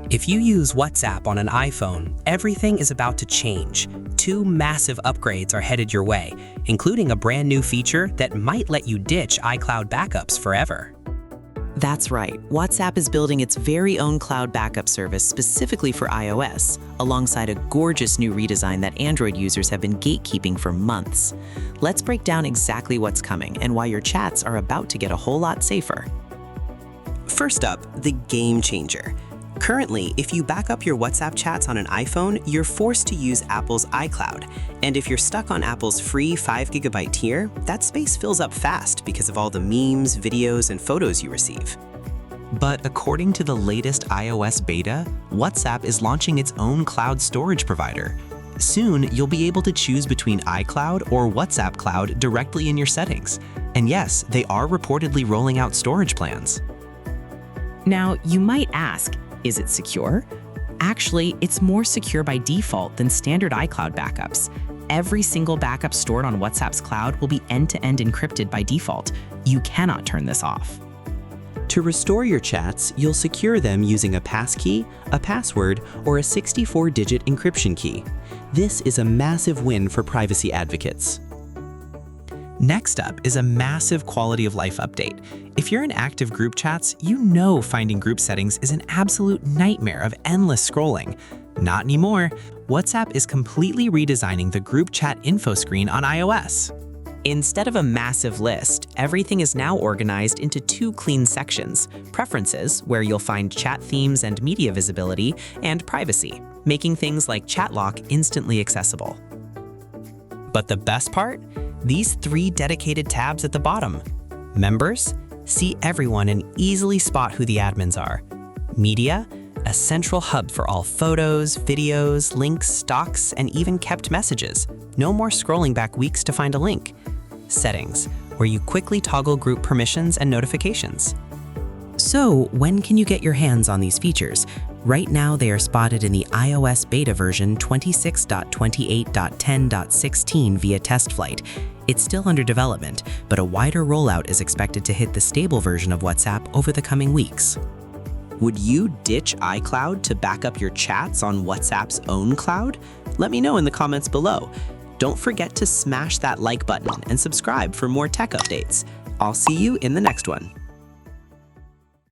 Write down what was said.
If you use WhatsApp on an iPhone, everything is about to change. Two massive upgrades are headed your way, including a brand new feature that might let you ditch iCloud backups forever. That's right. WhatsApp is building its very own cloud backup service specifically for iOS, alongside a gorgeous new redesign that Android users have been gatekeeping for months. Let's break down exactly what's coming and why your chats are about to get a whole lot safer. First up, the game changer. Currently, if you back up your WhatsApp chats on an iPhone, you're forced to use Apple's iCloud. And if you're stuck on Apple's free 5GB tier, that space fills up fast because of all the memes, videos, and photos you receive. But according to the latest iOS beta, WhatsApp is launching its own cloud storage provider. Soon, you'll be able to choose between iCloud or WhatsApp Cloud directly in your settings. And yes, they are reportedly rolling out storage plans. Now, you might ask, is it secure? Actually, it's more secure by default than standard iCloud backups. Every single backup stored on WhatsApp's cloud will be end-to-end encrypted by default. You cannot turn this off. To restore your chats, you'll secure them using a passkey, a password, or a 64-digit encryption key. This is a massive win for privacy advocates. Next up is a massive quality of life update. If you're in active group chats, you know finding group settings is an absolute nightmare of endless scrolling. Not anymore. WhatsApp is completely redesigning the group chat info screen on iOS. Instead of a massive list, everything is now organized into two clean sections: Preferences, where you'll find chat themes and media visibility, and Privacy, making things like chat lock instantly accessible. But the best part? These three dedicated tabs at the bottom. Members, see everyone and easily spot who the admins are. Media, a central hub for all photos, videos, links, docs, and even kept messages. No more scrolling back weeks to find a link. Settings, where you quickly toggle group permissions and notifications. So, when can you get your hands on these features? Right now, they are spotted in the iOS beta version 26.28.10.16 via test flight. It's still under development, but a wider rollout is expected to hit the stable version of WhatsApp over the coming weeks. Would you ditch iCloud to back up your chats on WhatsApp's own cloud? Let me know in the comments below. Don't forget to smash that like button and subscribe for more tech updates. I'll see you in the next one.